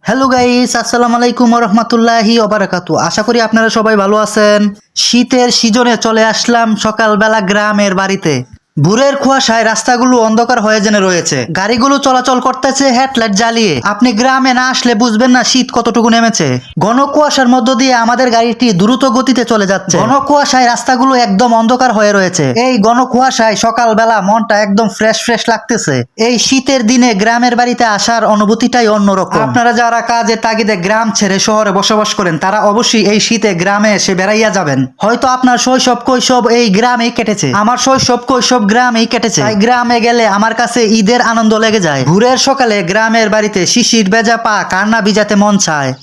Hello guys, আসসালামু আলাইকুম ওয়া রাহমাতুল্লাহি ওয়া বারাকাতুহু। আশা করি আপনারা সবাই ভালো আছেন। শীতের সিজনে চলে আসলাম সকালবেলা গ্রামের বাড়িতে। ভোরের কুয়াশায় রাস্তাগুলো অন্ধকার হয়ে জেনে রয়েছে, গাড়িগুলো চলাচল করতেছে হেডলাইট জ্বালিয়ে। আপনি গ্রামে না আসলে বুঝবেন না শীত কতটুকু নেমেছে। ঘন কুয়াশার মধ্য দিয়ে আমাদের গাড়িটি দ্রুত গতিতে চলে যাচ্ছে। ঘন কুয়াশায় রাস্তাগুলো একদম অন্ধকার হয়ে রয়েছে। এই ঘন কুয়াশায় সকালবেলা মনটা একদম ফ্রেশ ফ্রেশ লাগতেছে। এই শীতের দিনে গ্রামের বাড়িতে আসার অনুভূতিটাই অন্যরকম। আপনারা যারা কাজের তাগিদে গ্রাম ছেড়ে শহরে বসবাস করেন তারা অবশ্যই এই শীতে গ্রামে এসে বেড়াইয়া যাবেন। হয়তো আপনার শৈশব কৈশব এই গ্রামেই কেটেছে, আমার শৈশব কৈশব গ্রামেই কেটেছে। তাই গ্রামে গেলে আমার কাছে ঈদের আনন্দ লেগে যায়। ভোরের সকালে গ্রামের বাড়িতে শিশির ভেজা পা কান্না ভিজাতে মন চায়।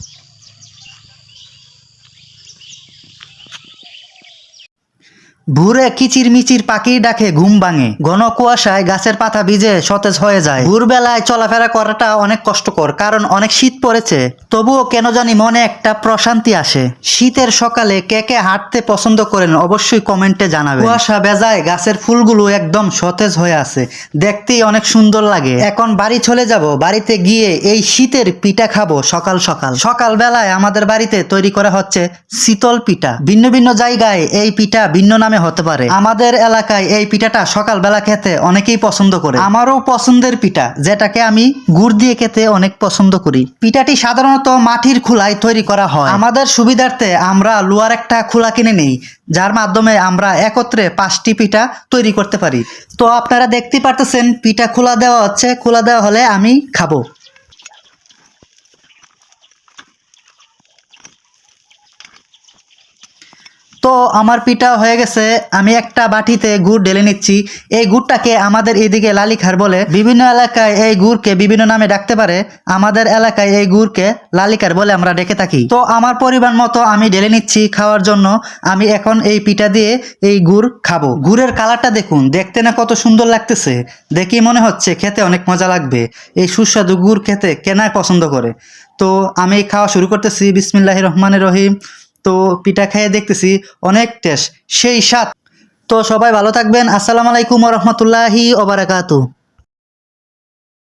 ভোরে কিচির মিচির পাখির ডাকে ঘুম ভাঙে, ঘন কুয়াশায় গাছের পাতা ভিজে সতেজ হয়ে যায়। ভোরবেলায় চলাফেরা করাটা অনেক কষ্টকর, কারণ অনেক শীত পড়েছে। তবুও কেন জানি মনে একটা প্রশান্তি আসে। শীতের সকালে কে কে হাঁটতে পছন্দ করেন অবশ্যই কমেন্টে জানাবেন। কুয়াশা ভেজায় গাছের ফুলগুলো একদম সতেজ হয়ে আছে, দেখতেই অনেক সুন্দর লাগে। এখন বাড়ি চলে যাব, বাড়িতে গিয়ে এই শীতের পিঠা খাবো। সকাল সকাল সকালবেলায় আমাদের বাড়িতে তৈরি করা হচ্ছে শীতল পিঠা। ভিন্ন ভিন্ন জায়গায় এই পিঠা ভিন্ন নামে হতে পারে। আমাদের এলাকায় এই পিঠাটা সকালবেলা খেতে অনেকেই পছন্দ করে। আমারও পছন্দের পিঠা, যেটাকে আমি গুড় দিয়ে খেতে অনেক পছন্দ করি। পিঠাটি সাধারণত মাটির খোলায় তৈরি করা হয়। আমাদের সুবিধার্থে আমরা লোহার একটা খোলা কিনে নেই, যার মাধ্যমে আমরা একত্রে 5টি পিঠা তৈরি করতে পারি। তো আপনারা দেখতে পারতেছেন পিঠা খোলা দেওয়া হচ্ছে, খোলা দেওয়া হলে আমি খাবো। তো আমার পিঠা হয়ে গেছে, আমি একটা বাটিতে গুড় ঢেলে নিচ্ছি। এই গুড়টাকে আমাদের এদিকে লালিখার বলে। বিভিন্ন এলাকায় এই গুড়কে বিভিন্ন নামে ডাকতে পারে, আমাদের এলাকায় এই গুড়কে লালিকার বলে আমরা ডেকে থাকি। তো আমার পরিমাণ মতো আমি ঢেলে নিচ্ছি খাওয়ার জন্য। আমি এখন এই পিঠা দিয়ে এই গুড় খাবো। গুড়ের কালারটা দেখুন, দেখতে না কত সুন্দর লাগতেছে। দেখেই মনে হচ্ছে খেতে অনেক মজা লাগবে। এই সুস্বাদু গুড় খেতে কেনা পছন্দ করে। তো আমি খাওয়া শুরু করতেছি। বিসমিল্লাহির রহমানির রহিম। তো পিঠা খেয়ে দেখতেছি অনেক টেস্ট, সেই স্বাদ। তো সবাই ভালো থাকবেন। আসসালামু আলাইকুম ওয়া রাহমাতুল্লাহি ওয়া বারাকাতুহু।